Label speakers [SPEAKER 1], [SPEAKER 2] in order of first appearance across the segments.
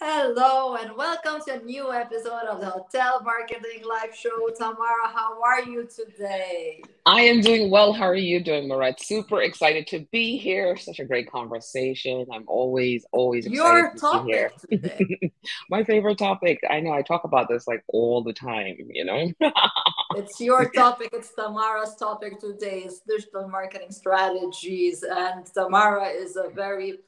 [SPEAKER 1] Hello and welcome to a new episode of the Hotel Marketing Live Show. Tamara, how are you today?
[SPEAKER 2] I am doing well. How are you doing, Moret? Super excited to be here. Such a great conversation. I'm always excited
[SPEAKER 1] Your
[SPEAKER 2] to be here.
[SPEAKER 1] topic today.
[SPEAKER 2] My favorite topic. I know I talk about this like all the time.
[SPEAKER 1] It's your topic, it's Tamara's topic today. It's digital marketing strategies. And Tamara is a very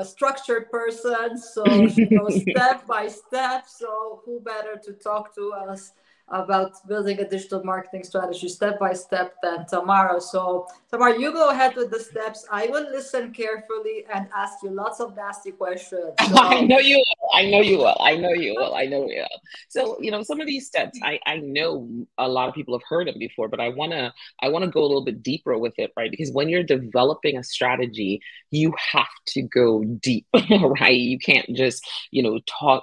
[SPEAKER 1] structured person, so she goes step by step. So, who better to talk to us about building a digital marketing strategy step by step than Tamara? So, Tamara, you go ahead with the steps. I will listen carefully and ask you lots of nasty questions.
[SPEAKER 2] I
[SPEAKER 1] So,
[SPEAKER 2] know you will. I know you will. I know you will. I know you will. So, some of these steps, I know a lot of people have heard them before, but I wanna go a little bit deeper with it, right? Because when you're developing a strategy, you have to go deep, right? You can't just,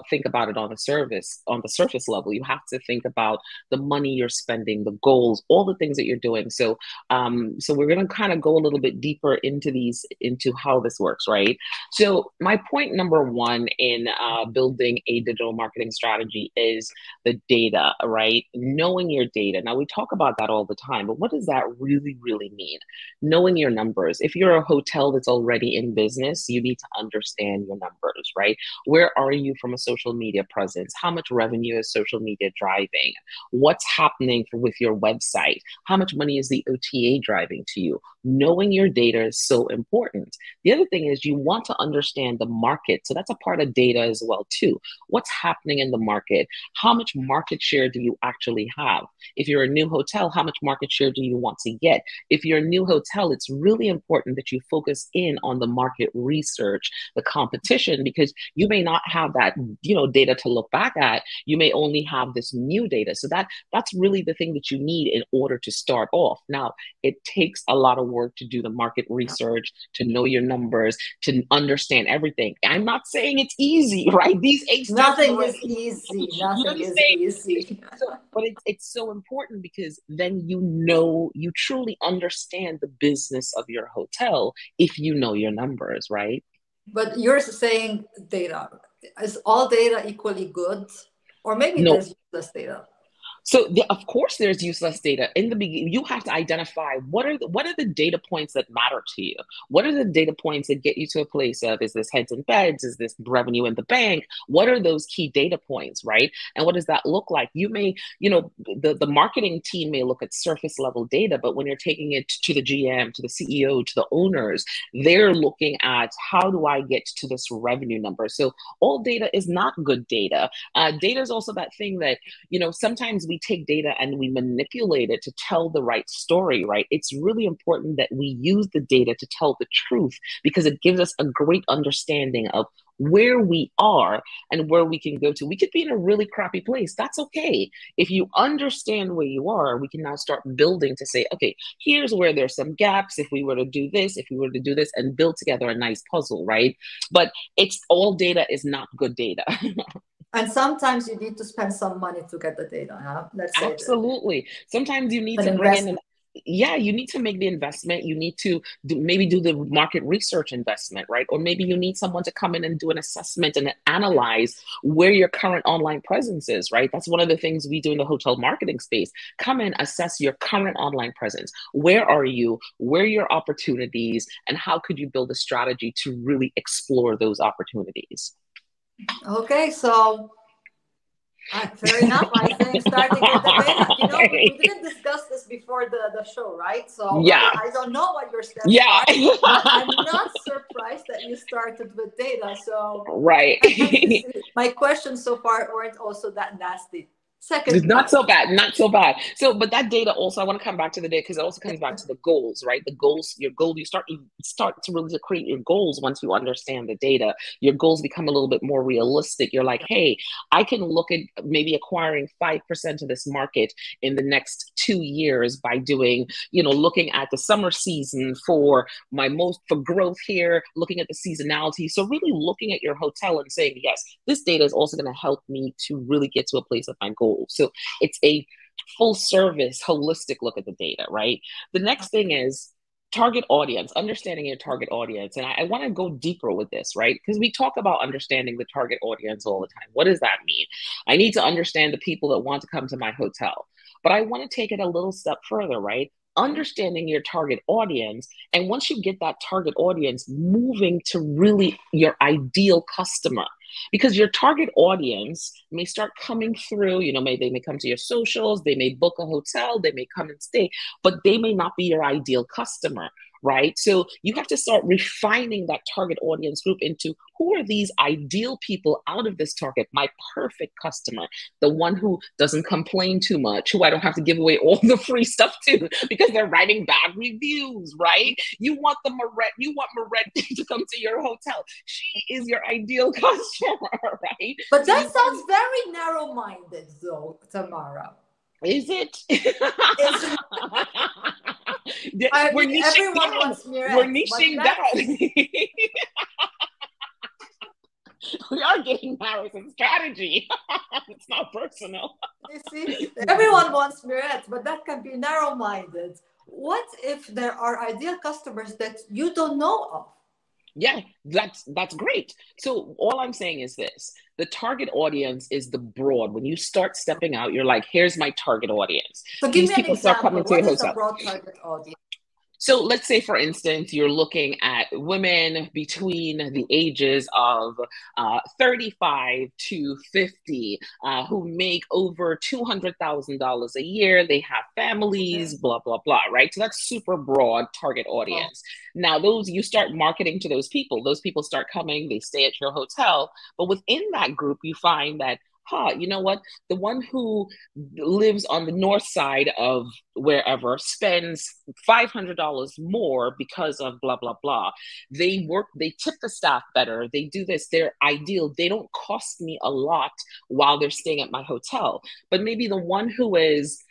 [SPEAKER 2] think about it on the surface level. You have to think about the money you're spending, the goals, all the things that you're doing. So we're gonna kind of go a little bit deeper into how this works, right? So, my point number one in building a digital marketing strategy is the data, right? Knowing your data. Now, we talk about that all the time, but what does that really mean? Knowing your numbers. If you're a hotel that's already in business, you need to understand your numbers, right? Where are you from a social media presence? How much revenue is social media driving? What's happening with your website? How much money is the OTA driving to you? Knowing your data is so important. The other thing is you want to understand the market. So that's a part of data as well too. What's happening in the market? How much market share do you actually have? If you're a new hotel, how much market share do you want to get? If you're a new hotel, it's really important that you focus in on the market research, the competition, because you may not have that, data to look back at. You may only have this new data. So that's really the thing that you need in order to start off. Now, it takes a lot of work to do the market research, to know your numbers, to understand everything. I'm not saying it's easy, right? These eight steps,
[SPEAKER 1] nothing
[SPEAKER 2] Lorraine,
[SPEAKER 1] is easy.
[SPEAKER 2] you know what
[SPEAKER 1] Nothing
[SPEAKER 2] I'm
[SPEAKER 1] is
[SPEAKER 2] saying?
[SPEAKER 1] easy.
[SPEAKER 2] But it's so important because then you truly understand the business of your hotel if you know your numbers, right?
[SPEAKER 1] But you're saying data. Is all data equally good? Or maybe
[SPEAKER 2] No,
[SPEAKER 1] there's useless data.
[SPEAKER 2] so of course there's useless data. In the beginning, you have to identify what are the data points that matter to you? What are the data points that get you to a place of, is this heads and beds? Is this revenue in the bank? What are those key data points, right? And what does that look like? The marketing team may look at surface level data, but when you're taking it to the GM, to the CEO, to the owners, they're looking at, how do I get to this revenue number? So all data is not good data. Data is also that thing that, sometimes we take data and we manipulate it to tell the right story, right? It's really important that we use the data to tell the truth because it gives us a great understanding of where we are and where we can go to. We could be in a really crappy place. That's okay. If you understand where you are, we can now start building to say, okay, here's where there's some gaps. If we were to do this, if we were to do this, and build together a nice puzzle, right? But it's all data is not good data.
[SPEAKER 1] And sometimes you need to spend some money to get the data. Huh? Let's say that.
[SPEAKER 2] Absolutely. Sometimes you need
[SPEAKER 1] An
[SPEAKER 2] to bring in
[SPEAKER 1] investment.
[SPEAKER 2] yeah, you need to make the investment. You need to maybe do the market research investment, right? Or maybe you need someone to come in and do an assessment and analyze where your current online presence is, right? That's one of the things we do in the hotel marketing space. Come in, assess your current online presence. Where are you? Where are your opportunities? And how could you build a strategy to really explore those opportunities?
[SPEAKER 1] Okay, so fair enough. I think starting with the data, we didn't discuss this before the show, right? So
[SPEAKER 2] Yeah.
[SPEAKER 1] I don't know what your steps
[SPEAKER 2] Yeah.
[SPEAKER 1] are, but I'm not surprised that you started with data. So
[SPEAKER 2] Right.
[SPEAKER 1] my questions so far weren't also that nasty.
[SPEAKER 2] It's
[SPEAKER 1] Second
[SPEAKER 2] not so
[SPEAKER 1] question.
[SPEAKER 2] bad, not so bad. So, but that data also, I want to come back to the data because it also comes back to the goals, right? The goals, your goal, you start to really create your goals once you understand the data. Your goals become a little bit more realistic. You're like, hey, I can look at maybe acquiring 5% of this market in the next 2 years by doing, looking at the summer season for growth here, looking at the seasonality. So really looking at your hotel and saying, yes, this data is also going to help me to really get to a place of my goals. So it's a full service, holistic look at the data, right? The next thing is target audience, understanding your target audience. And I want to go deeper with this, right? Because we talk about understanding the target audience all the time. What does that mean? I need to understand the people that want to come to my hotel. But I want to take it a little step further, right? Understanding your target audience. And once you get that target audience, moving to really your ideal customer. Because your target audience may start coming through, they may come to your socials, they may book a hotel, they may come and stay, but they may not be your ideal customer, right? So you have to start refining that target audience group into who are these ideal people out of this target, my perfect customer, the one who doesn't complain too much, who I don't have to give away all the free stuff to because they're writing bad reviews, right? You want Moret to come to your hotel. She is your ideal customer, right?
[SPEAKER 1] But that sounds very narrow-minded, though, Tamara.
[SPEAKER 2] Is it?
[SPEAKER 1] We're niching everyone down. Wants Miret,
[SPEAKER 2] we're niching down. We are getting narrow in strategy. It's not personal.
[SPEAKER 1] You see, everyone wants Miret, but that can be narrow-minded. What if there are ideal customers that you don't know of?
[SPEAKER 2] Yeah, that's great. So all I'm saying is this: the target audience is the broad. When you start stepping out, you're like, here's my target audience.
[SPEAKER 1] So give me an example. Start coming to your hotel. What is a broad target audience?
[SPEAKER 2] So let's say, for instance, you're looking at women between the ages of 35 to 50 who make over $200,000 a year. They have families, blah, blah, blah, right? So that's super broad target audience. Now, you start marketing to those people start coming, they stay at your hotel. But within that group, you find that, you know what? The one who lives on the north side of wherever spends $500 more because of blah, blah, blah. They tip the staff better. They do this. They're ideal. They don't cost me a lot while they're staying at my hotel. But maybe the one who is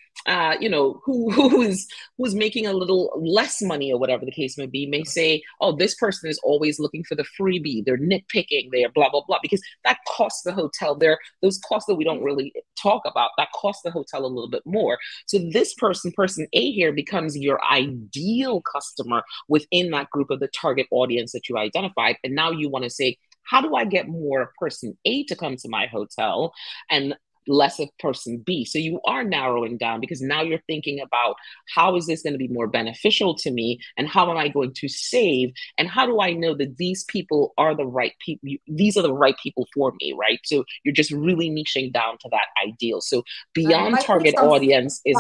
[SPEAKER 2] who's making a little less money or whatever the case may be, may say, oh, this person is always looking for the freebie. They're nitpicking. They're blah, blah, blah, because that costs the hotel. Those costs that we don't really talk about, that costs the hotel a little bit more. So this person A here, becomes your ideal customer within that group of the target audience that you identified. And now you want to say, how do I get more person A to come to my hotel and less of person B? So you are narrowing down, because now you're thinking about, how is this going to be more beneficial to me, and how am I going to save, and how do I know that these people are the right people? These are the right people for me, right? So you're just really niching down to that ideal. So beyond target audience is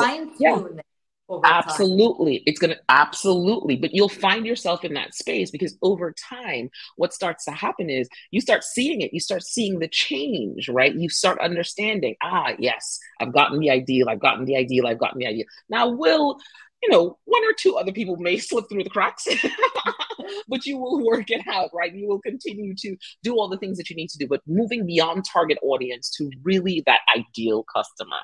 [SPEAKER 2] absolutely. It's going to absolutely, but you'll find yourself in that space, because over time, what starts to happen is you start seeing it. You start seeing the change, right? You start understanding, yes, I've gotten the ideal. I've gotten the ideal. I've gotten the ideal. Now, one or two other people may slip through the cracks, but you will work it out, right? You will continue to do all the things that you need to do, but moving beyond target audience to really that ideal customer.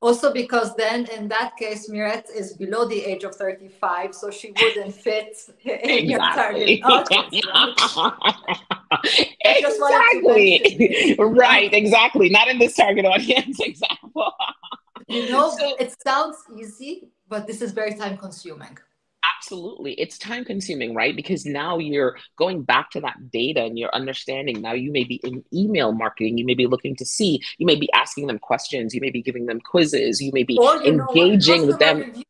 [SPEAKER 1] Also, because then in that case, Miret is below the age of 35, so she wouldn't fit in your target audience.
[SPEAKER 2] Exactly. Right, exactly. Not in this target audience example.
[SPEAKER 1] It sounds easy, but this is very time consuming.
[SPEAKER 2] Absolutely. It's time consuming, right? Because now you're going back to that data and you're understanding. Now you may be in email marketing. You may be looking to see, you may be asking them questions. You may be giving them quizzes. You may be engaging with them.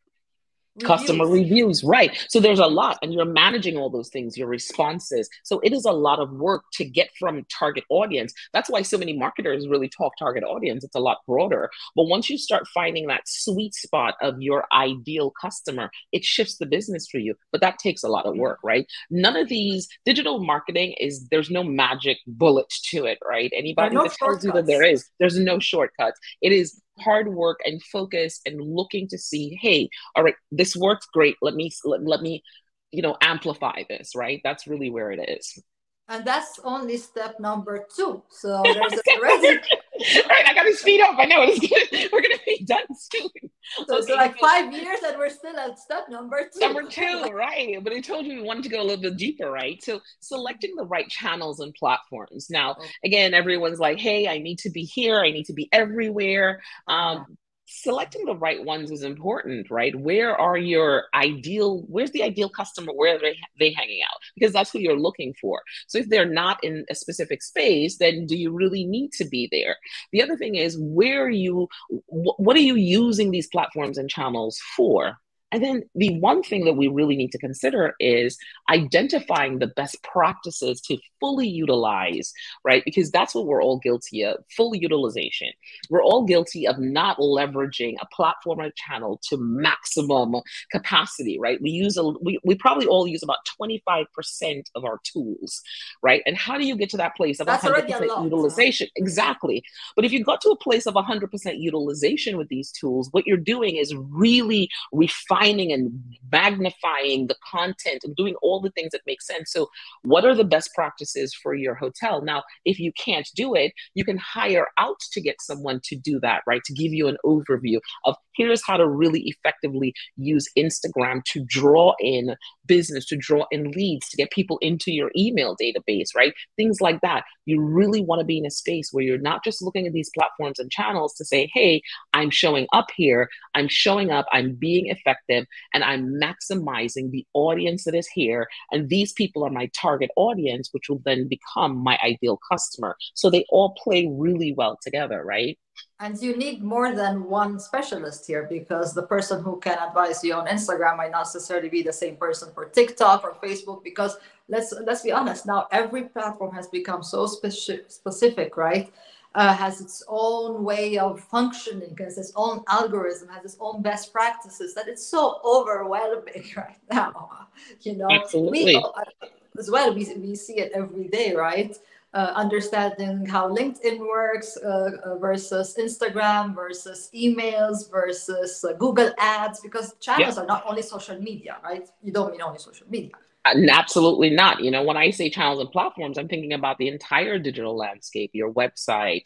[SPEAKER 2] Customer reviews, right? So there's a lot, and you're managing all those things, your responses. So it is a lot of work to get from target audience. That's why so many marketers really talk target audience. It's a lot broader. But once you start finding that sweet spot of your ideal customer, it shifts the business for you. But that takes a lot of work, right? None of these digital marketing there's no magic bullet to it, right? Anybody that tells you that there's no shortcuts. It is hard work and focus and looking to see, hey, all right, this works great. Let me amplify this, right? That's really where it is.
[SPEAKER 1] And that's only step number 2. So there's already
[SPEAKER 2] right. I got to speed up. I know we're gonna be done soon.
[SPEAKER 1] So it's like 5 years and we're still at step number 2.
[SPEAKER 2] Number 2, right? But I told you we wanted to go a little bit deeper, right? So selecting the right channels and platforms. Now, again, everyone's like, hey, I need to be here. I need to be everywhere. selecting the right ones is important, right? Where's the ideal customer? Where are they hanging out? Because that's who you're looking for. So if they're not in a specific space, then do you really need to be there? The other thing is, what are you using these platforms and channels for? And then the one thing that we really need to consider is identifying the best practices to fully utilize, right? Because that's what we're all guilty of, full utilization. We're all guilty of not leveraging a platform or channel to maximum capacity, right? We probably all use about 25% of our tools, right? And how do you get to that place of
[SPEAKER 1] That's already a
[SPEAKER 2] 100%
[SPEAKER 1] lot, huh?
[SPEAKER 2] utilization? Exactly. But if you got to a place of 100% utilization with these tools, what you're doing is really refining and magnifying the content and doing all the things that make sense. So what are the best practices for your hotel? Now, if you can't do it, you can hire out to get someone to do that, right? To give you an overview of here's how to really effectively use Instagram to draw in business, to draw in leads, to get people into your email database, right? Things like that. You really want to be in a space where you're not just looking at these platforms and channels to say, hey, I'm showing up here, I'm showing up, I'm being effective, and I'm maximizing the audience that is here. And these people are my target audience, which will then become my ideal customer. So they all play really well together, right?
[SPEAKER 1] And you need more than one specialist here, because the person who can advise you on Instagram might not necessarily be the same person for TikTok or Facebook. Because let's be honest, now every platform has become so specific, right? Has its own way of functioning, has its own algorithm, has its own best practices, that it's so overwhelming right now. You know, we
[SPEAKER 2] Absolutely.
[SPEAKER 1] as well, we see it every day, right? Understanding how LinkedIn works versus Instagram versus emails versus Google Ads, because
[SPEAKER 2] Yeah.
[SPEAKER 1] channels are not only social media, right? You don't mean only social media.
[SPEAKER 2] Absolutely not. When I say channels and platforms, I'm thinking about the entire digital landscape, your website,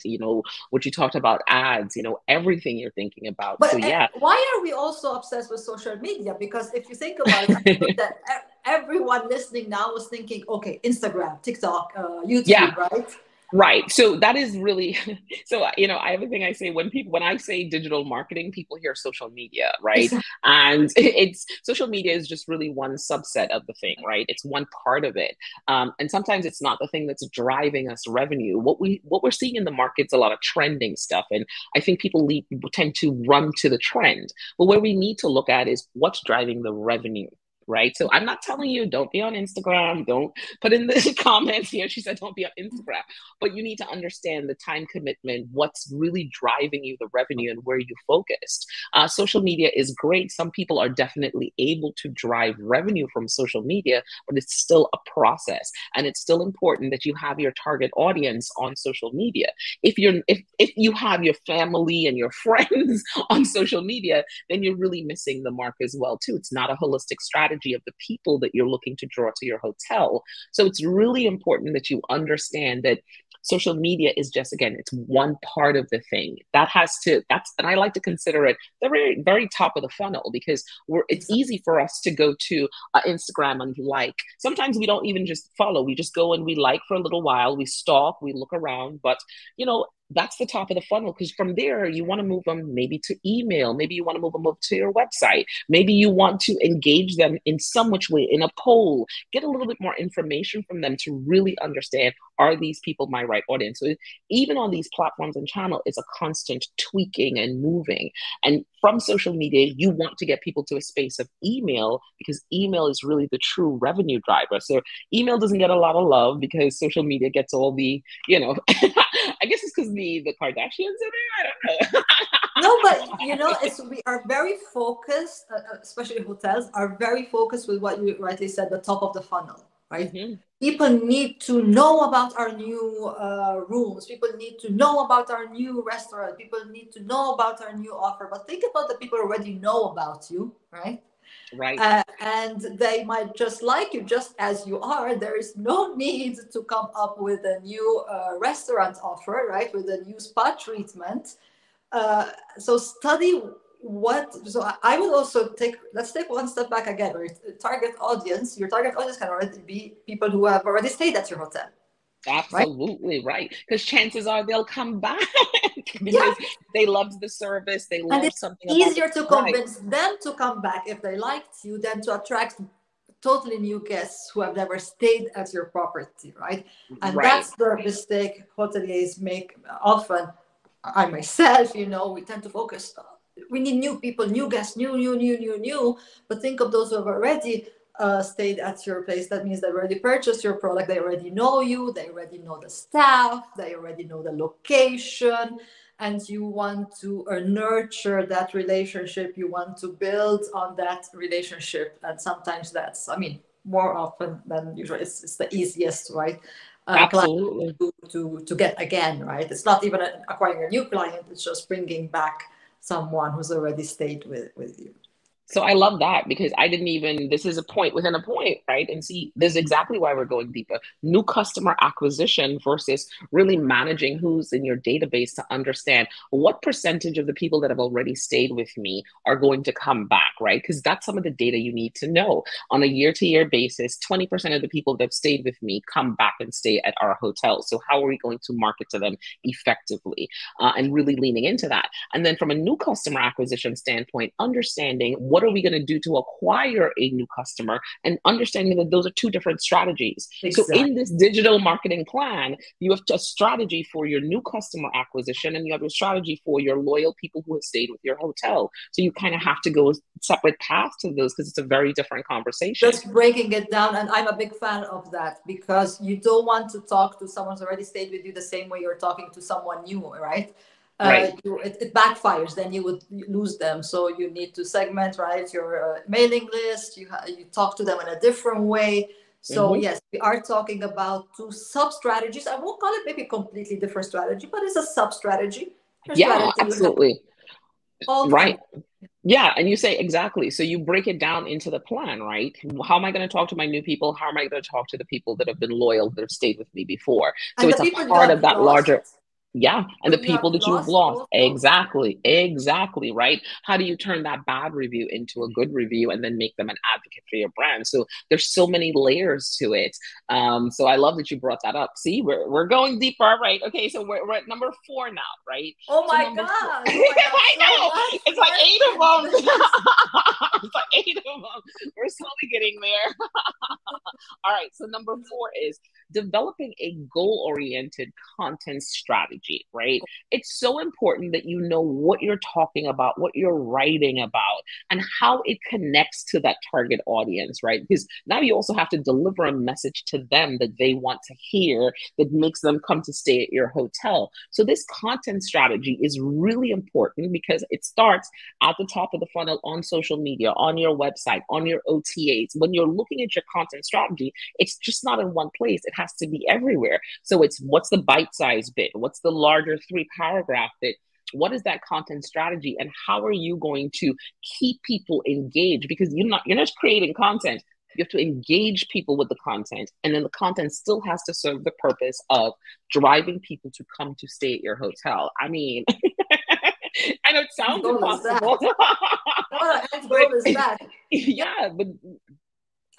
[SPEAKER 2] what you talked about, ads, everything you're thinking about. So
[SPEAKER 1] But
[SPEAKER 2] yeah.
[SPEAKER 1] why are we also obsessed with social media? Because if you think about it, I'm sure that everyone listening now was thinking, okay, Instagram, TikTok,
[SPEAKER 2] Yeah.
[SPEAKER 1] YouTube, right?
[SPEAKER 2] Right. So that is really so I have a thing I say when I say digital marketing, people hear social media, right?
[SPEAKER 1] Exactly.
[SPEAKER 2] And it's social media is just really one subset of the thing, right? It's one part of it. And sometimes it's not the thing that's driving us revenue. What we're seeing in the market's a lot of trending stuff. And I think people tend to run to the trend. But where we need to look at is what's driving the revenue. Right. So I'm not telling you don't be on Instagram. Don't put in the comments here. She said don't be on Instagram, but you need to understand the time commitment, what's really driving you the revenue and where you focused. Social media is great. Some people are definitely able to drive revenue from social media, but it's still a process. And it's still important that you have your target audience on social media. If you have your family and your friends on social media, then you're really missing the mark as well too. It's not a holistic strategy of the people that you're looking to draw to your hotel. So it's really important that you understand that social media is just, again, it's one part of the thing and I like to consider it the very very top of the funnel, because it's easy for us to go to Instagram and like. Sometimes we don't even just follow, we just go and we like for a little while, we stalk, we look around. But that's the top of the funnel, because from there you want to move them maybe to email, maybe you want to move them up to your website, maybe you want to engage them in some which way in a poll, get a little bit more information from them to really understand, are these people my right audience? So even on these platforms and channel, it's a constant tweaking and moving. And from social media, you want to get people to a space of email, because email is really the true revenue driver. So email doesn't get a lot of love because social media gets all the, I guess it's because the Kardashians in there. I don't know.
[SPEAKER 1] No, but we are very focused, especially hotels are very focused with what you rightly said, the top of the funnel, right?
[SPEAKER 2] Mm-hmm.
[SPEAKER 1] People need to know about our new rooms. People need to know about our new restaurant. People need to know about our new offer. But think about the people who already know about you, right?
[SPEAKER 2] Right.
[SPEAKER 1] And they might just like you just as you are. There is no need to come up with a new restaurant offer, right? With a new spa treatment. So study so I would also let's take one step back again. Your target audience can already be people who have already stayed at your hotel. right?
[SPEAKER 2] Absolutely right. Because chances are they'll come back
[SPEAKER 1] Yeah,
[SPEAKER 2] because they loved the service, they
[SPEAKER 1] and
[SPEAKER 2] loved
[SPEAKER 1] it's
[SPEAKER 2] something about the
[SPEAKER 1] easier to
[SPEAKER 2] right,
[SPEAKER 1] convince them to come back if they liked you than to attract totally new guests who have never stayed at your property, right? And
[SPEAKER 2] right.
[SPEAKER 1] that's the mistake hoteliers make often. I myself, we tend to focus. We need new people, new guests, new. But think of those who have already stayed at your place. That means they already purchased your product. They already know you. They already know the staff. They already know the location. And you want to nurture that relationship. You want to build on that relationship. And sometimes that's, I mean, more often than usual, it's the easiest, right? Client
[SPEAKER 2] Absolutely.
[SPEAKER 1] to get again, right? It's not even acquiring a new client, it's just bringing back someone who's already stayed with you.
[SPEAKER 2] So I love that because I didn't even, this is a point within a point, right? And see, this is exactly why we're going deeper. New customer acquisition versus really managing who's in your database to understand what percentage of the people that have already stayed with me are going to come back, right? Because that's some of the data you need to know. On a year-to-year basis, 20% of the people that have stayed with me come back and stay at our hotel. So how are we going to market to them effectively? And really leaning into that. And then from a new customer acquisition standpoint, understanding what are we going to do to acquire a new customer and understanding that those are two different strategies. So
[SPEAKER 1] Exactly.
[SPEAKER 2] in this digital marketing plan, you have a strategy for your new customer acquisition and you have a strategy for your loyal people who have stayed with your hotel. So you kind of have to go separate paths to those because it's a very different conversation.
[SPEAKER 1] Just breaking it down, and I'm a big fan of that because you don't want to talk to someone who's already stayed with you the same way you're talking to someone new, right?
[SPEAKER 2] Right.
[SPEAKER 1] It backfires, then you would lose them. So you need to segment, right, your mailing list. You talk to them in a different way. So
[SPEAKER 2] Mm-hmm.
[SPEAKER 1] yes, we are talking about two sub strategies. I won't call it maybe completely different strategy, but it's a sub strategy. Your
[SPEAKER 2] Yeah,
[SPEAKER 1] strategy would have
[SPEAKER 2] absolutely.
[SPEAKER 1] all
[SPEAKER 2] Right.
[SPEAKER 1] come.
[SPEAKER 2] Yeah, and you say exactly. So you break it down into the plan, right? How am I going to talk to my new people? How am I going to talk to the people that have been loyal, that have stayed with me before? So
[SPEAKER 1] And the
[SPEAKER 2] it's a
[SPEAKER 1] people you
[SPEAKER 2] part of
[SPEAKER 1] have
[SPEAKER 2] that larger,
[SPEAKER 1] lost,
[SPEAKER 2] yeah, and the
[SPEAKER 1] when you have
[SPEAKER 2] people that you've
[SPEAKER 1] lost
[SPEAKER 2] lost.
[SPEAKER 1] also.
[SPEAKER 2] Exactly, exactly, right? How do you turn that bad review into a good review and then make them an advocate for your brand? So there's so many layers to it. So I love that you brought that up. See, we're going deeper, right? Okay, so we're at number four now, right?
[SPEAKER 1] Oh
[SPEAKER 2] So
[SPEAKER 1] my
[SPEAKER 2] number four,
[SPEAKER 1] God! Oh, I have
[SPEAKER 2] I
[SPEAKER 1] so
[SPEAKER 2] know
[SPEAKER 1] much
[SPEAKER 2] it's like eight of
[SPEAKER 1] marketing
[SPEAKER 2] them.
[SPEAKER 1] tips.
[SPEAKER 2] It's like eight of them. We're slowly getting there. All right. So number four is developing a goal oriented content strategy, right? It's so important that you know what you're talking about, what you're writing about, and how it connects to that target audience, right? Because now you also have to deliver a message to them that they want to hear that makes them come to stay at your hotel. So this content strategy is really important because it starts at the top of the funnel on social media, on your website, on your OTAs. When you're looking at your content strategy, it's just not in one place. It has to be everywhere. So it's what's the bite size bit? What's the larger 3 paragraph bit? What is that content strategy and how are you going to keep people engaged? Because you're not just creating content, you have to engage people with the content, and then the content still has to serve the purpose of driving people to come to stay at your hotel. I mean, I know it
[SPEAKER 1] End
[SPEAKER 2] sounds
[SPEAKER 1] goal is
[SPEAKER 2] impossible,
[SPEAKER 1] that. No, the end
[SPEAKER 2] but
[SPEAKER 1] goal is that. Yeah.
[SPEAKER 2] yeah, but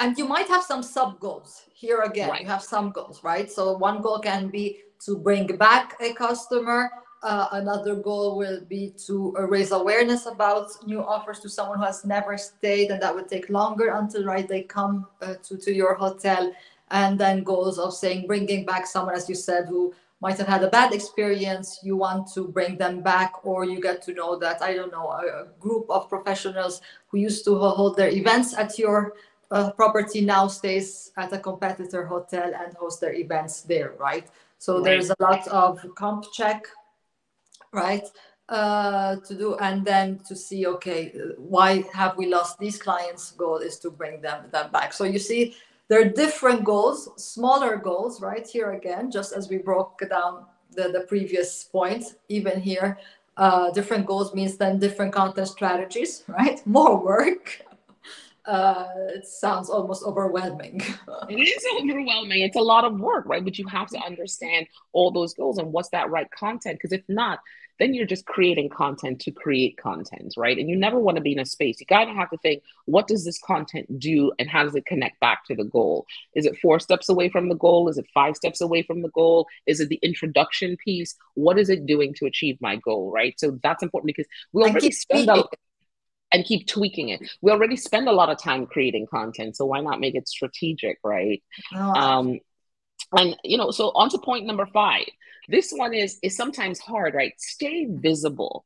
[SPEAKER 1] And you might have some sub goals. Here again, you
[SPEAKER 2] right.
[SPEAKER 1] have some goals, right? So one goal can be to bring back a customer. Another goal will be to raise awareness about new offers to someone who has never stayed, and that would take longer until right they come to your hotel. And then goals of saying bringing back someone, as you said, who might have had a bad experience. You want to bring them back, or you get to know that I don't know a group of professionals who used to hold their events at your property now stays at a competitor hotel and hosts their events there, right? So
[SPEAKER 2] Right.
[SPEAKER 1] there's a lot of comp check, right, to do, and then to see, okay, why have we lost these clients? Goal is to bring them back. So you see, there are different goals, smaller goals, right? Here again, just as we broke down the previous point, even here, different goals means then different content strategies, right? More work. it sounds almost overwhelming.
[SPEAKER 2] It is overwhelming. It's a lot of work, right? But you have to understand all those goals and what's that right content. Because if not, then you're just creating content to create content, right? And you never want to be in a space. You kind of have to think, what does this content do and how does it connect back to the goal? Is it 4 steps away from the goal? Is it 5 steps away from the goal? Is it the introduction piece? What is it doing to achieve my goal, right? So that's important because we
[SPEAKER 1] And
[SPEAKER 2] already
[SPEAKER 1] keep
[SPEAKER 2] spend
[SPEAKER 1] speaking.
[SPEAKER 2] a and keep tweaking it. We already spend a lot of time creating content, so why not make it strategic, right?
[SPEAKER 1] No,
[SPEAKER 2] Um, and so on to point number 5. This one is sometimes hard, right? Stay visible.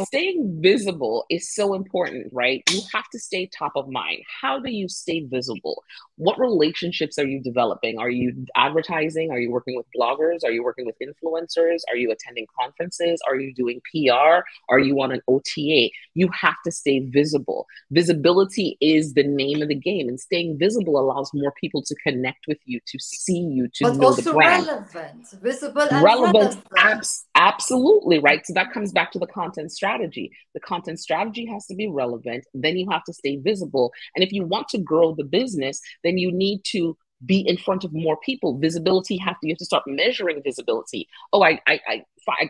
[SPEAKER 2] Staying visible is so important, right? You have to stay top of mind. How do you stay visible? What relationships are you developing? Are you advertising? Are you working with bloggers? Are you working with influencers? Are you attending conferences? Are you doing PR? Are you on an OTA? You have to stay visible. Visibility is the name of the game, and staying visible allows more people to connect with you, to see you, to
[SPEAKER 1] but
[SPEAKER 2] know the
[SPEAKER 1] also
[SPEAKER 2] brand.
[SPEAKER 1] relevant, visible and
[SPEAKER 2] Relevance,
[SPEAKER 1] relevant.
[SPEAKER 2] absolutely, right? So that comes back to the content strategy. The content strategy has to be relevant. Then you have to stay visible. And if you want to grow the business, then you need to be in front of more people. Visibility you have to start measuring visibility. Oh, I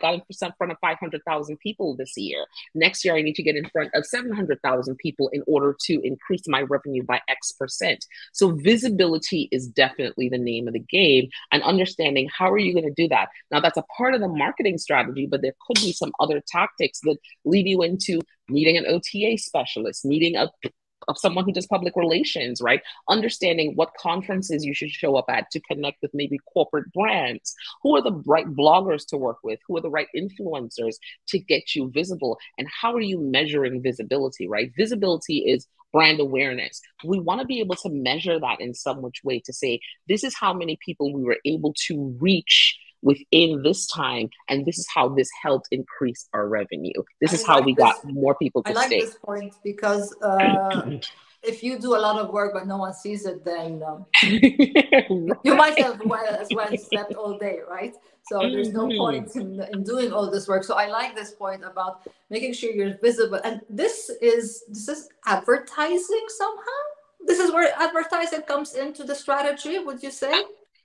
[SPEAKER 2] got in front of 500,000 people this year. Next year, I need to get in front of 700,000 people in order to increase my revenue by X%. So visibility is definitely the name of the game, and understanding how are you going to do that. Now, that's a part of the marketing strategy, but there could be some other tactics that lead you into needing an OTA specialist, needing of someone who does public relations, right? Understanding what conferences you should show up at to connect with maybe corporate brands. Who are the right bloggers to work with? Who are the right influencers to get you visible? And how are you measuring visibility, right? Visibility is brand awareness. We want to be able to measure that in some which way to say, this is how many people we were able to reach within this time, and this is how this helped increase our revenue. This
[SPEAKER 1] I
[SPEAKER 2] is how
[SPEAKER 1] like
[SPEAKER 2] we got
[SPEAKER 1] this.
[SPEAKER 2] more people
[SPEAKER 1] I
[SPEAKER 2] to
[SPEAKER 1] like
[SPEAKER 2] stay.
[SPEAKER 1] this point because if you do a lot of work but no one sees it, then you might have as well slept all day, right? So there's no
[SPEAKER 2] Mhm.
[SPEAKER 1] point in doing all this work. So I like this point about making sure you're visible. And this is advertising somehow. This is where advertising comes into the strategy. Would you say?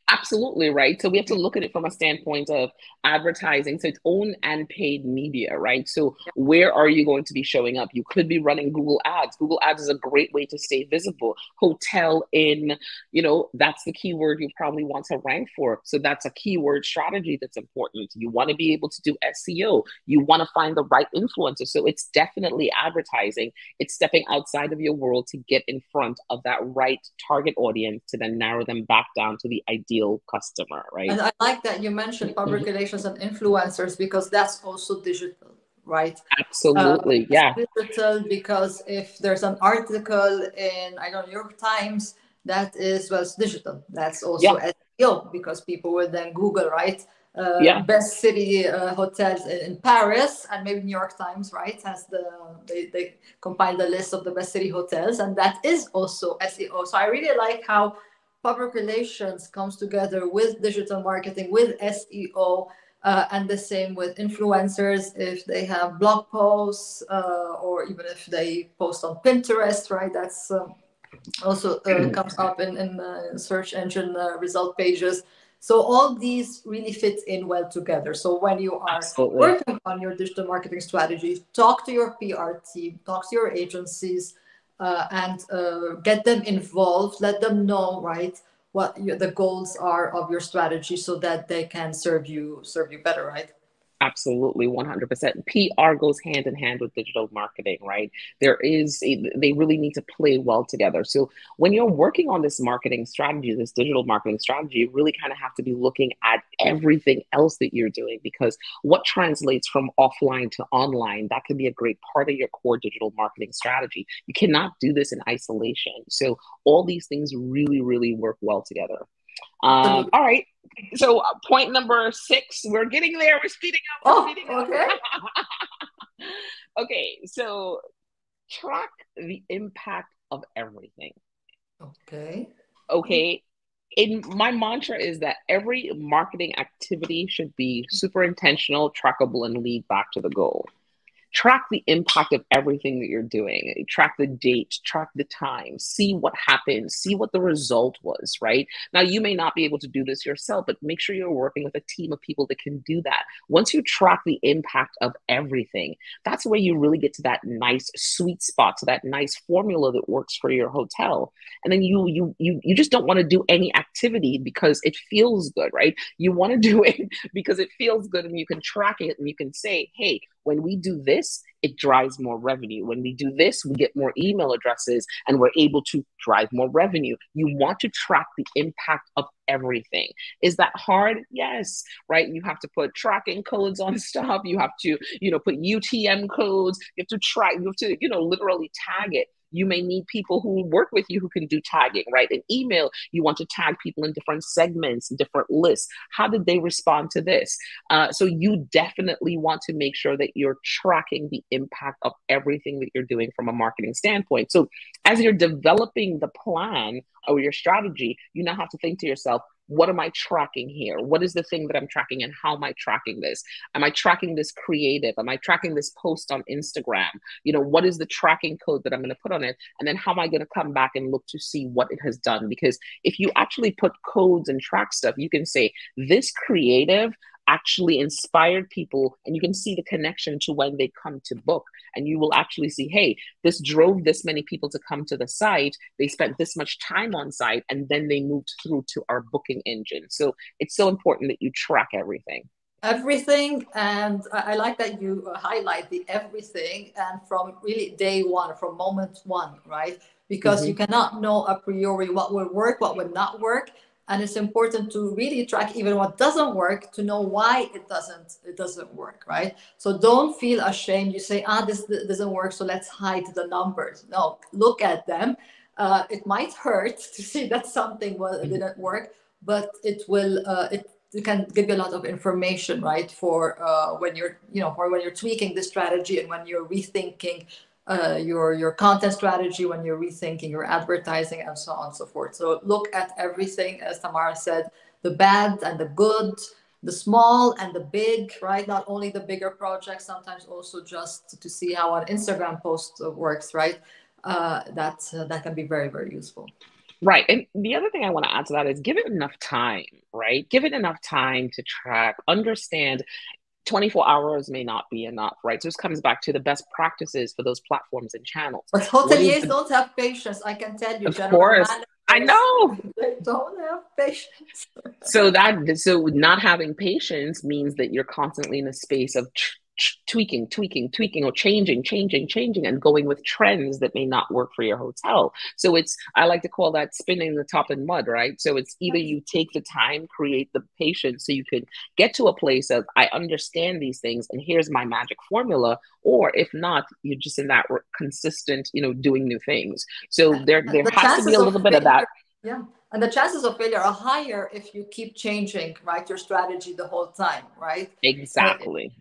[SPEAKER 2] Absolutely right. So we have to look at it from a standpoint of advertising. So it's owned and paid media, right? So
[SPEAKER 1] Yeah.
[SPEAKER 2] where are you going to be showing up? You could be running Google Ads. Google Ads is a great way to stay visible. Hotel in, that's the keyword you probably want to rank for. So that's a keyword strategy that's important. You want to be able to do SEO. You want to find the right influencer. So it's definitely advertising. It's stepping outside of your world to get in front of that right target audience to then narrow them back down to the ideal customer, right?
[SPEAKER 1] And I like that you mentioned public relations and influencers because that's also digital, right?
[SPEAKER 2] Absolutely.
[SPEAKER 1] It's
[SPEAKER 2] Yeah.
[SPEAKER 1] digital because if there's an article in, I don't know, New York Times, that is, well, it's digital. That's also
[SPEAKER 2] Yeah.
[SPEAKER 1] SEO because people will then Google, right?
[SPEAKER 2] Yeah.
[SPEAKER 1] Best city hotels in Paris, and maybe New York Times, right? Has they compile the list of the best city hotels, and that is also SEO. So I really like how public relations comes together with digital marketing, with SEO, and the same with influencers if they have blog posts or even if they post on Pinterest, right? That's also comes up in search engine result pages. So all these really fit in well together. So when you are
[SPEAKER 2] Absolutely.
[SPEAKER 1] working on your digital marketing strategy, talk to your PR team, talk to your agencies, and get them involved. Let them know, right, what the goals are of your strategy, so that they can serve you better, right?
[SPEAKER 2] Absolutely, 100%. PR goes hand in hand with digital marketing, right? They really need to play well together. So when you're working on this marketing strategy, this digital marketing strategy, you really kind of have to be looking at everything else that you're doing, because what translates from offline to online, that could be a great part of your core digital marketing strategy. You cannot do this in isolation. So all these things really, really work well together.
[SPEAKER 1] Absolutely.
[SPEAKER 2] All right. So point number 6, we're getting there. We're speeding up. We're
[SPEAKER 1] Oh,
[SPEAKER 2] speeding
[SPEAKER 1] okay.
[SPEAKER 2] up. Okay. So track the impact of everything.
[SPEAKER 1] Okay.
[SPEAKER 2] Okay. In my mantra is that every marketing activity should be super intentional, trackable, and lead back to the goal. track the impact of everything that you're doing, track the date, track the time, see what happened, see what the result was, right? Now, you may not be able to do this yourself, but make sure you're working with a team of people that can do that. Once you track the impact of everything, that's where you really get to that nice sweet spot, to that nice formula that works for your hotel. And then you just don't want to do any activity because it feels good, right? You want to do it because it feels good and you can track it and you can say, hey, when we do this, it drives more revenue. When we do this, we get more email addresses and we're able to drive more revenue. You want to track the impact of everything. Is that hard? Yes, right? You have to put tracking codes on stuff. You have to, put UTM codes. You have to track, you have to, literally tag it. You may need people who work with you who can do tagging, right? In email, you want to tag people in different segments, different lists. How did they respond to this? So you definitely want to make sure that you're tracking the impact of everything that you're doing from a marketing standpoint. So as you're developing the plan or your strategy, you now have to think to yourself, what am I tracking here? What is the thing that I'm tracking and how am I tracking this? Am I tracking this creative? Am I tracking this post on Instagram? What is the tracking code that I'm going to put on it? And then how am I going to come back and look to see what it has done? Because if you actually put codes and track stuff, you can say this creative actually inspired people, and you can see the connection to when they come to book, and you will actually see, hey, this drove this many people to come to the site, they spent this much time on site, and then they moved through to our booking engine. So it's so important that you track everything.
[SPEAKER 1] And I like that you highlight the everything, and from really day one, from moment one, right? Because you cannot know a priori what will work, what will not work, and it's important to really track even what doesn't work to know why it doesn't work, right? So don't feel ashamed. You say, this doesn't work, so let's hide the numbers. No, look at them. It might hurt to see that something didn't work, but it will it can give you a lot of information, right? For when you're when you're tweaking the strategy and when you're rethinking your content strategy, when you're rethinking your advertising, and so on and so forth. So look at everything, as Tamara said, the bad and the good, the small and the big, right? Not only the bigger projects, sometimes also just to see how an Instagram post works, right? That can be very, very useful.
[SPEAKER 2] Right. And the other thing I want to add to that is give it enough time, right? Give it enough time to track, understand 24 hours may not be enough, right? So this comes back to the best practices for those platforms and channels.
[SPEAKER 1] But hoteliers don't have patience. I can tell you,
[SPEAKER 2] of course, I know.
[SPEAKER 1] They don't have patience.
[SPEAKER 2] So not having patience means that you're constantly in a space of tweaking, or changing, and going with trends that may not work for your hotel. So I like to call that spinning the top in mud, right? So it's either you take the time, create the patience so you can get to a place of, I understand these things and here's my magic formula, or if not, you're just in that consistent, doing new things. So there has to be a little bit of that.
[SPEAKER 1] Yeah. And the chances of failure are higher if you keep changing, right, your strategy the whole time, right?
[SPEAKER 2] Exactly.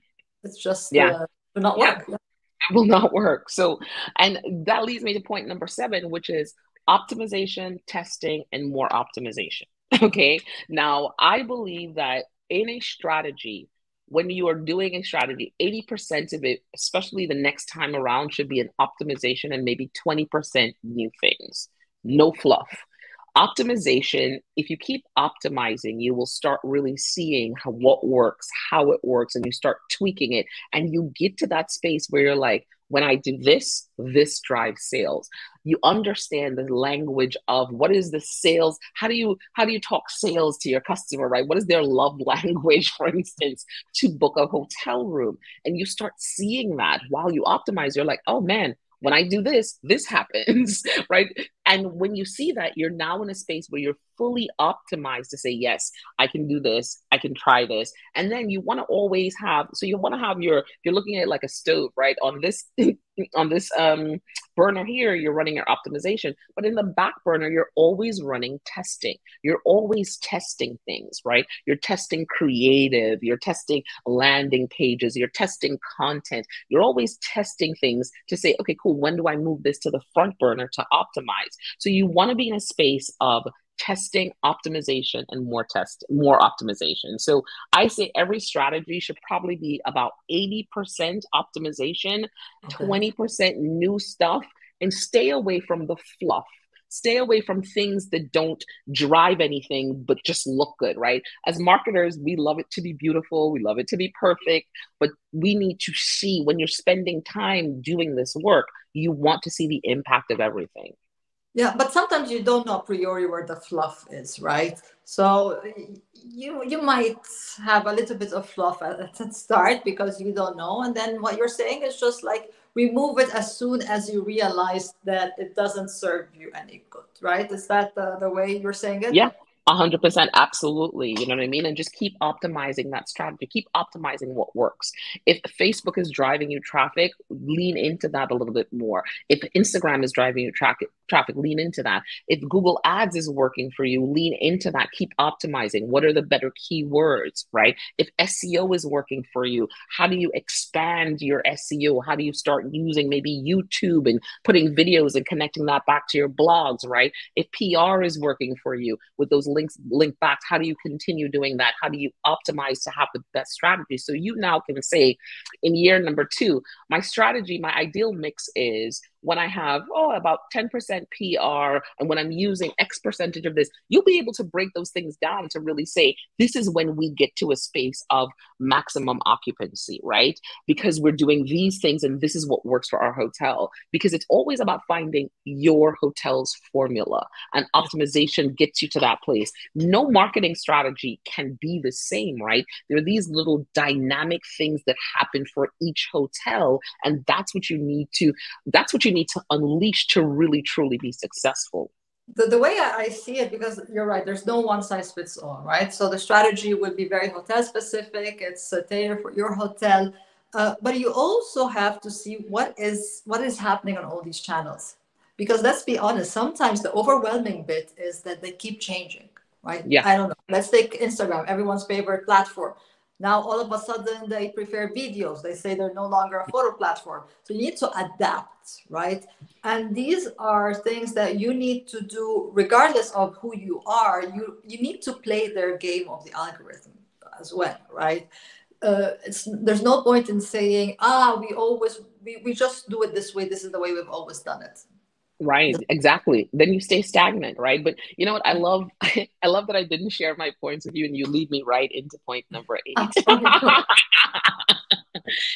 [SPEAKER 1] It's just will not work.
[SPEAKER 2] Yeah. It will not work. So, and that leads me to point number 7, which is optimization, testing, and more optimization. Okay. Now, I believe that in a strategy, when you are doing a strategy, 80% of it, especially the next time around, should be an optimization and maybe 20% new things. No fluff. Optimization, if you keep optimizing, you will start really seeing what works, how it works, and you start tweaking it. And you get to that space where you're like, when I do this, this drives sales. You understand the language of what is the sales, how do you talk sales to your customer, right? What is their love language, for instance, to book a hotel room? And you start seeing that while you optimize, you're like, oh man, when I do this, this happens, right? And when you see that, you're now in a space where you're fully optimized to say, yes, I can do this, I can try this. And then you want to always have, so you want to have you're looking at it like a stove, right? On this burner here, you're running your optimization, but in the back burner, you're always running testing. You're always testing things, right? You're testing creative, you're testing landing pages, you're testing content. You're always testing things to say, okay, cool, when do I move this to the front burner to optimize? So you want to be in a space of testing, optimization, and more optimization. So I say every strategy should probably be about 80% optimization,
[SPEAKER 1] Okay.
[SPEAKER 2] 20% new stuff, and stay away from the fluff. Stay away from things that don't drive anything but just look good, right? As marketers, we love it to be beautiful, we love it to be perfect, but we need to see when you're spending time doing this work, you want to see the impact of everything.
[SPEAKER 1] Yeah, but sometimes you don't know a priori where the fluff is, right? So you might have a little bit of fluff at the start because you don't know, and then what you're saying is just like remove it as soon as you realize that it doesn't serve you any good, right? Is that the way you're saying it?
[SPEAKER 2] Yeah, 100%. Absolutely. You know what I mean? And just keep optimizing that strategy. Keep optimizing what works. If Facebook is driving you traffic, lean into that a little bit more. If Instagram is driving you traffic, lean into that. If Google Ads is working for you, lean into that. Keep optimizing. What are the better keywords, right? If SEO is working for you, how do you expand your SEO? How do you start using maybe YouTube and putting videos and connecting that back to your blogs, right? If PR is working for you with those links link back, how do you continue doing that? How do you optimize to have the best strategy? So you now can say in year number 2, my strategy, my ideal mix is when I have about 10% PR and when I'm using X percentage of this, you'll be able to break those things down to really say, this is when we get to a space of maximum occupancy, right? Because we're doing these things and this is what works for our hotel. Because it's always about finding your hotel's formula, and optimization gets you to that place. No marketing strategy can be the same, right? There are these little dynamic things that happen for each hotel, and that's what you need to unleash to really truly be successful.
[SPEAKER 1] The way I see it, because you're right, there's no one size fits all, right? So the strategy will be very hotel specific. It's tailored for your hotel, but you also have to see what is happening on all these channels. Because let's be honest, sometimes the overwhelming bit is that they keep changing, right?
[SPEAKER 2] Yeah.
[SPEAKER 1] I don't know. Let's take Instagram, everyone's favorite platform. Now all of a sudden they prefer videos. They say they're no longer a photo platform. So you need to adapt, right? And these are things that you need to do regardless of who you are. You need to play their game of the algorithm as well, right? There's no point in saying, we just do it this way. This is the way we've always done it.
[SPEAKER 2] Right, exactly. Then you stay stagnant, right? But you know what? I love I love that I didn't share my points with you and you lead me right into point number 8.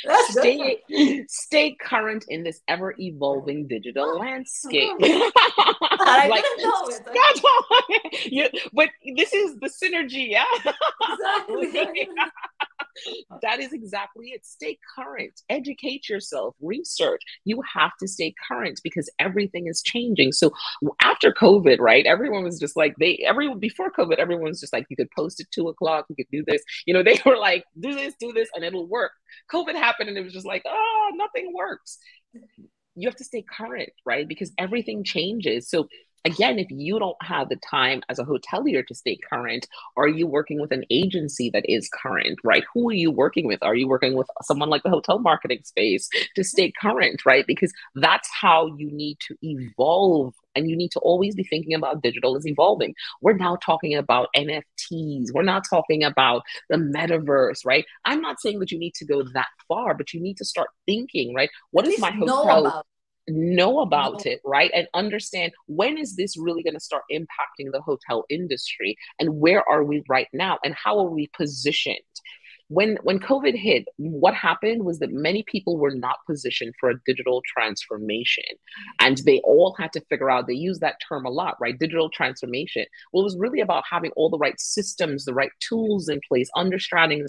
[SPEAKER 1] That's good.
[SPEAKER 2] Stay current in this ever evolving digital landscape.
[SPEAKER 1] I
[SPEAKER 2] Like,
[SPEAKER 1] didn't know it.
[SPEAKER 2] but this is the synergy, yeah.
[SPEAKER 1] Exactly.
[SPEAKER 2] That is exactly it. Stay current, educate yourself, research. You have to stay current because everything is changing. So after COVID, right? Everyone was just like everyone before COVID, everyone was just like, you could post at 2 o'clock, you could do this. They were like, do this, and it'll work. COVID happened and it was just like, oh, nothing works. You have to stay current, right? Because everything changes. So again, if you don't have the time as a hotelier to stay current, are you working with an agency that is current, right? Who are you working with? Are you working with someone like the hotel marketing space to stay current, right? Because that's how you need to evolve. And you need to always be thinking about digital as evolving. We're now talking about NFTs. We're not talking about the metaverse, right? I'm not saying that you need to go that far, but you need to start thinking, right? What
[SPEAKER 1] At
[SPEAKER 2] is my
[SPEAKER 1] least know
[SPEAKER 2] hotel
[SPEAKER 1] about
[SPEAKER 2] know
[SPEAKER 1] know.
[SPEAKER 2] about it, right? And understand when is this really going to start impacting the hotel industry and where are we right now and how are we positioned? When COVID hit, what happened was that many people were not positioned for a digital transformation. And they all had to figure out, they use that term a lot, right? Digital transformation. Well, it was really about having all the right systems, the right tools in place, understanding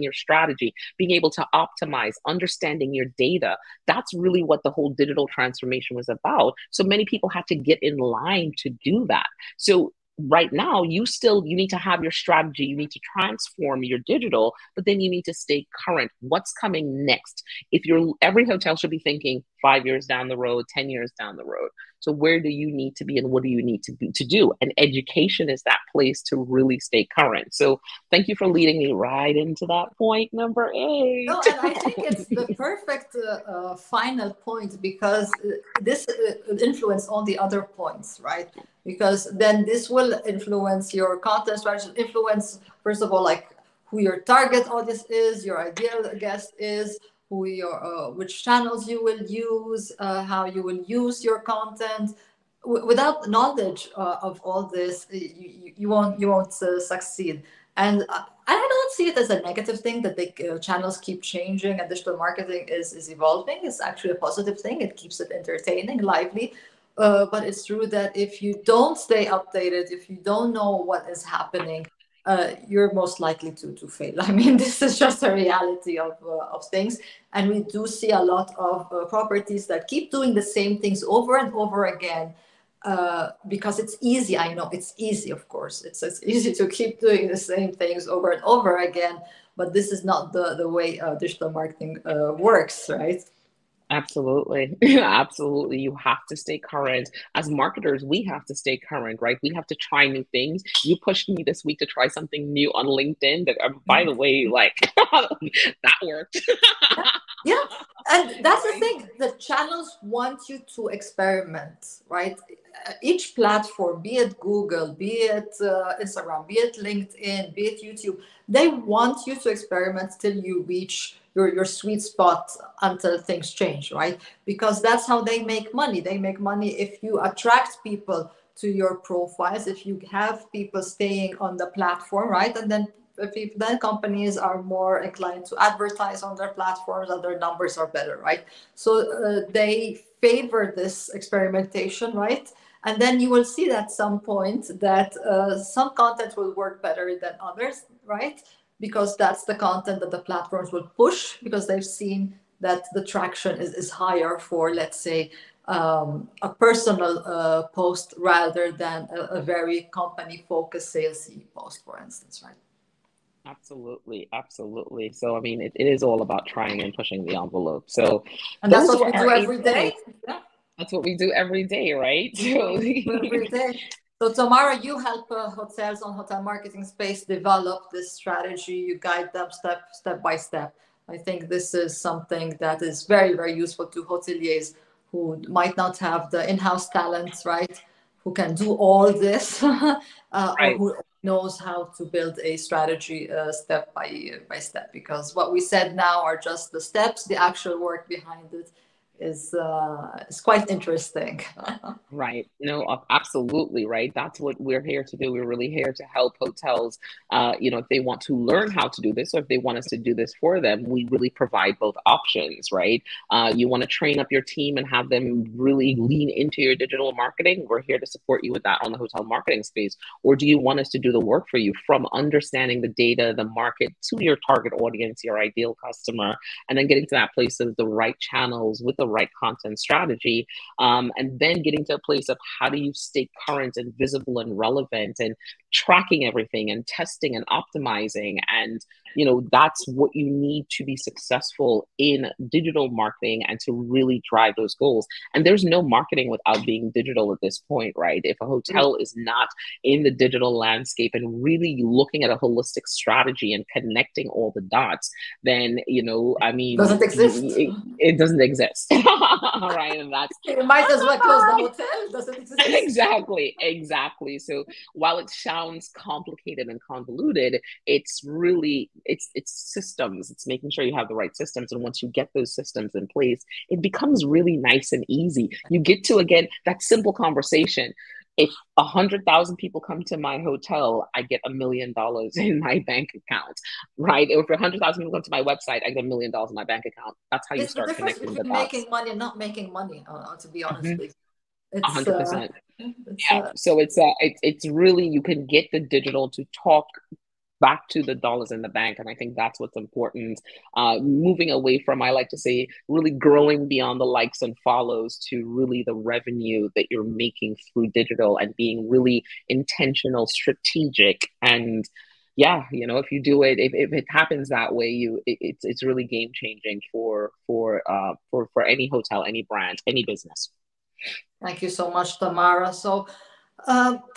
[SPEAKER 2] your strategy, being able to optimize, understanding your data. That's really what the whole digital transformation was about. So many people had to get in line to do that. So right now you need to have your strategy, you need to transform your digital, but then you need to stay current. What's coming next? If you're Every hotel should be thinking 5 years down the road, 10 years down the road. So where do you need to be and what do you need to do? And education is that place to really stay current. So thank you for leading me right into that point number eight.
[SPEAKER 1] No, and I think it's the perfect final point because this influence all the other points, right? Because then this will influence your content strategy, influence, first of all, like who your target audience is, your ideal guest is, who your which channels you will use, how you will use your content. Without knowledge of all this, you won't succeed. And I don't see it as a negative thing that the channels keep changing and digital marketing is evolving. It's actually a positive thing. It keeps it entertaining, lively. But it's true that if you don't stay updated, if you don't know what is happening, you're most likely to fail. I mean, this is just a reality of things. And we do see a lot of properties that keep doing the same things over and over again because it's easy. I know it's easy, of course. It's easy to keep doing the same things over and over again, but this is not the way digital marketing works, right?
[SPEAKER 2] Absolutely. Absolutely. You have to stay current. As marketers, we have to stay current, right? We have to try new things. You pushed me this week to try something new on LinkedIn that, by the way, like that worked.
[SPEAKER 1] Yeah, and that's the
[SPEAKER 2] Right.
[SPEAKER 1] thing. The channels want you to experiment, right? Each platform, be it Google, be it Instagram, be it LinkedIn, be it YouTube, they want you to experiment till you reach your sweet spot until things change, right? Because that's how they make money. They make money if you attract people to your profiles, if you have people staying on the platform, right? And then companies are more inclined to advertise on their platforms and their numbers are better, right? So they favor this experimentation, right? And then you will see that at some point that some content will work better than others, right? Because that's the content that the platforms will push because they've seen that the traction is higher for, let's say, a personal post rather than a very company focused salesy post, for instance, right?
[SPEAKER 2] Absolutely. Absolutely. So, I mean, it is all about trying and pushing the envelope. So,
[SPEAKER 1] And that's
[SPEAKER 2] those
[SPEAKER 1] what
[SPEAKER 2] were
[SPEAKER 1] we
[SPEAKER 2] our
[SPEAKER 1] do
[SPEAKER 2] eight
[SPEAKER 1] every day.
[SPEAKER 2] points.
[SPEAKER 1] Yeah,
[SPEAKER 2] That's what we do every day, right?
[SPEAKER 1] we do
[SPEAKER 2] So,
[SPEAKER 1] every day. So Tamara, you help hotels on hotel marketing space develop this strategy. You guide them step by step. I think this is something that is very, very useful to hoteliers who might not have the in-house talents, right? Who can do all this, or
[SPEAKER 2] right.
[SPEAKER 1] who knows how to build a strategy step by step. Because what we said now are just the steps. The actual work behind it is quite interesting.
[SPEAKER 2] Right. No, absolutely right. That's what we're here to do. We're really here to help hotels, if they want to learn how to do this or if they want us to do this for them, we really provide both options, right? You want to train up your team and have them really lean into your digital marketing. We're here to support you with that on the hotel marketing space. Or do you want us to do the work for you from understanding the data, the market to your target audience, your ideal customer, and then getting to that place of the right channels with the right content strategy, and then getting to a place of how do you stay current and visible and relevant and tracking everything and testing and optimizing. And that's what you need to be successful in digital marketing and to really drive those goals. And there's no marketing without being digital at this point, right? If a hotel is not in the digital landscape and really looking at a holistic strategy and connecting all the dots, then I mean,
[SPEAKER 1] Doesn't exist.
[SPEAKER 2] it doesn't exist. Right. And that's
[SPEAKER 1] You might as well close the hotel. Doesn't exist.
[SPEAKER 2] exactly. So while it sounds complicated and convoluted, it's really it's systems. It's making sure you have the right systems. And once you get those systems in place, it becomes really nice and easy. You get to, again, that simple conversation. If 100,000 people come to my hotel, I get $1 million in my bank account, right? If 100,000 people come to my website, I get $1 million in my bank account. That's how you
[SPEAKER 1] It's the
[SPEAKER 2] start
[SPEAKER 1] difference
[SPEAKER 2] connecting the
[SPEAKER 1] between
[SPEAKER 2] dots.
[SPEAKER 1] making money and not making money. To be honest
[SPEAKER 2] Mhm.
[SPEAKER 1] with you,
[SPEAKER 2] A
[SPEAKER 1] it's
[SPEAKER 2] hundred percent.
[SPEAKER 1] it's
[SPEAKER 2] Yeah. So it's really, you can get the digital to talk back to the dollars in the bank. And I think that's what's important. Moving away from, I like to say, really growing beyond the likes and follows to really the revenue that you're making through digital and being really intentional, strategic, and yeah, if you do it, if it happens that way, it's really game changing for any hotel, any brand, any business.
[SPEAKER 1] Thank you so much, Tamara. So,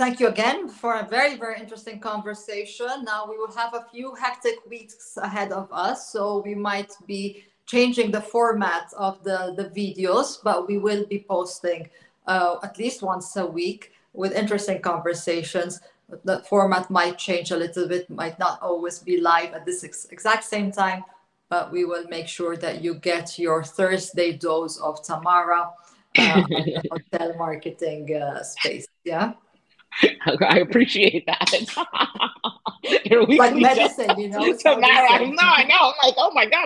[SPEAKER 1] thank you again for a very, very interesting conversation. Now, we will have a few hectic weeks ahead of us, so we might be changing the format of the videos, but we will be posting at least once a week with interesting conversations. The format might change a little bit, might not always be live at this exact same time, but we will make sure that you get your Thursday dose of Tamara on the hotel marketing space. Yeah.
[SPEAKER 2] I appreciate that. Your
[SPEAKER 1] Like
[SPEAKER 2] weekly dose
[SPEAKER 1] medicine, you know,
[SPEAKER 2] of
[SPEAKER 1] it's how they
[SPEAKER 2] Tamara.
[SPEAKER 1] say.
[SPEAKER 2] No, I know. I'm like, oh my God,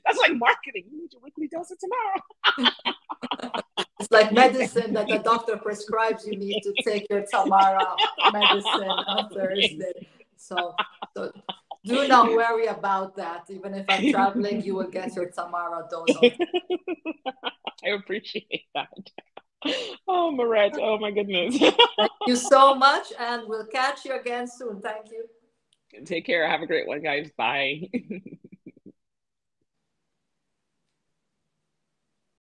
[SPEAKER 2] that's like marketing. You need your weekly dose of Tamara.
[SPEAKER 1] It's like medicine that the doctor prescribes. You need to take your Tamara medicine on Thursday. So do not worry about that. Even if I'm traveling, you will get your Tamara dose on.
[SPEAKER 2] I appreciate that. Oh, Marette. Oh, my goodness.
[SPEAKER 1] Thank you so much, and we'll catch you again soon. Thank you.
[SPEAKER 2] Take care. Have a great one, guys. Bye.